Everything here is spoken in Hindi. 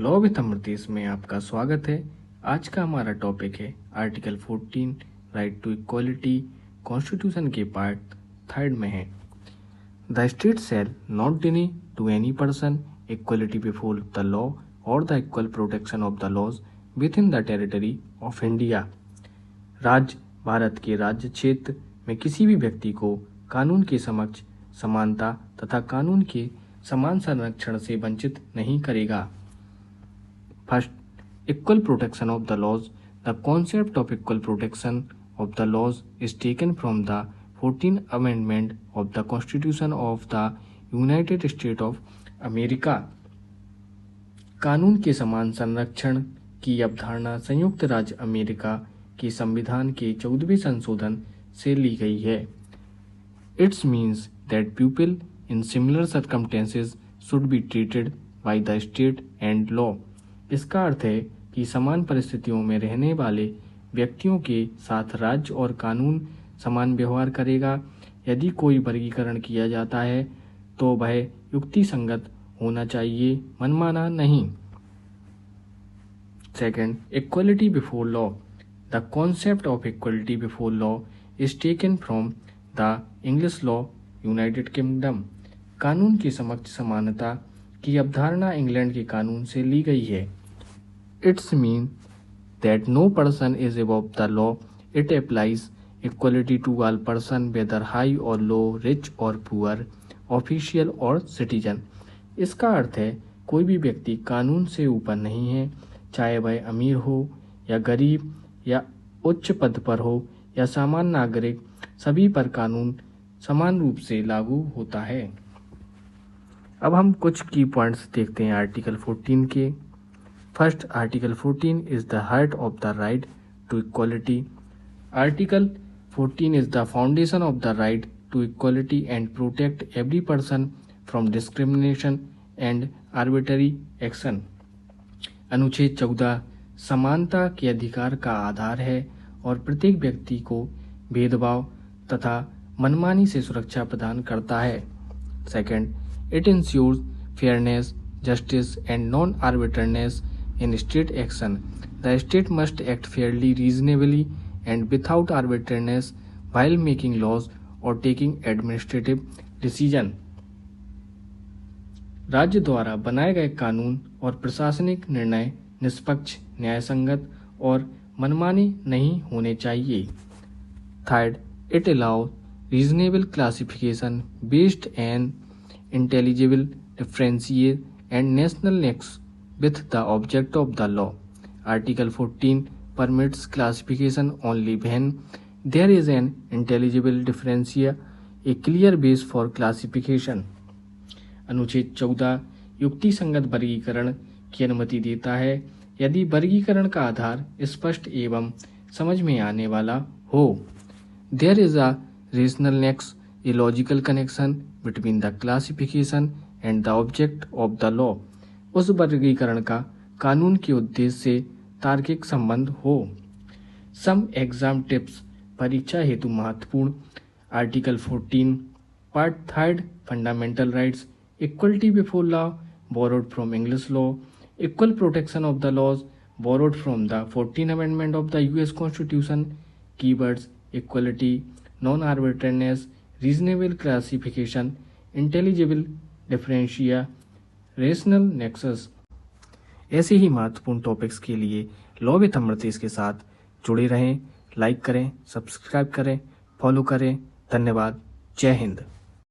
लॉ विद अमृतेश में आपका स्वागत है। आज का हमारा टॉपिक है article 14 right to equality. Constitution के पार्ट 3 में है the state shall not deny to any person equality before the law और the equal protection of the laws within the territory of India. राज्य भारत के राज्य क्षेत्र में किसी भी व्यक्ति को कानून के समक्ष समानता तथा कानून के समान संरक्षण से वंचित नहीं करेगा। First, equal protection of the laws. The concept of equal protection of the laws is taken from the 14th amendment of the constitution of the United State of America. कानून के समान संरक्षण की अवधारणा संयुक्त राज्य अमेरिका के संविधान के 14वें संशोधन से ली गई है। It's means that people in similar circumstances should be treated by the state and law। इसका अर्थ है कि समान परिस्थितियों में रहने वाले व्यक्तियों के साथ राज्य और कानून समान व्यवहार करेगा। यदि कोई वर्गीकरण किया जाता है तो वह युक्तिसंगत होना चाहिए, मनमाना नहीं। Second, equality before law. The concept of equality before law is taken from the English law United kingdom. कानून के समक्ष समानता की अवधारणा इंग्लैंड के कानून से ली गई है। It's mean that no person is above the law. It applies equality to all person whether high और लो, रिच और पुअर, ऑफिशियल और सिटीजन। इसका अर्थ है कोई भी व्यक्ति कानून से ऊपर नहीं है, चाहे वह अमीर हो या गरीब या उच्च पद पर हो या सामान्य नागरिक, सभी पर कानून समान रूप से लागू होता है। अब हम कुछ की पॉइंट्स देखते हैं आर्टिकल 14 के। First, article 14 is the heart of the right to equality. Article 14 is the foundation of the right to equality and protect every person from discrimination and arbitrary action. अनुच्छेद 14 समानता के अधिकार का आधार है और प्रत्येक व्यक्ति को भेदभाव तथा मनमानी से सुरक्षा प्रदान करता है। Second, it ensures fairness, justice and non-arbitrariness in state action. The state must act fairly, reasonably and without arbitrariness while making laws or taking administrative decision. राज्य द्वारा बनाए गए कानून और प्रशासनिक निर्णय निष्पक्ष, न्यायसंगत और मनमानी नहीं होने चाहिए। Third, it allows reasonable classification based on intelligible differentiate and national nexus with the object of the law. Article 14 permits classification only when there is an intelligible differentiate, a clear base for classification. अनुच्छेद 14 युक्तिसंगत वर्गीकरण की अनुमति देता है यदि वर्गीकरण का आधार स्पष्ट एवं समझ में आने वाला हो। There is a rational nexus, a logical connection between the classification and the object of the law। उस वर्गीकरण का कानून के उद्देश्य से तार्किक संबंध हो। सम एग्जाम टिप्स परीक्षा हेतु महत्वपूर्ण। Article 14 part 3 fundamental rights. Equality before law borrowed from English law. Equal protection of the laws borrowed from the 14th amendment of the US constitution. Keywords equality, non arbitrariness, reasonable classification, intelligible differentia, rational nexus. ऐसे ही महत्वपूर्ण टॉपिक्स के लिए लॉ विद अमृतेश के साथ जुड़े रहें। लाइक करें, सब्सक्राइब करें, फॉलो करें। धन्यवाद। जय हिंद।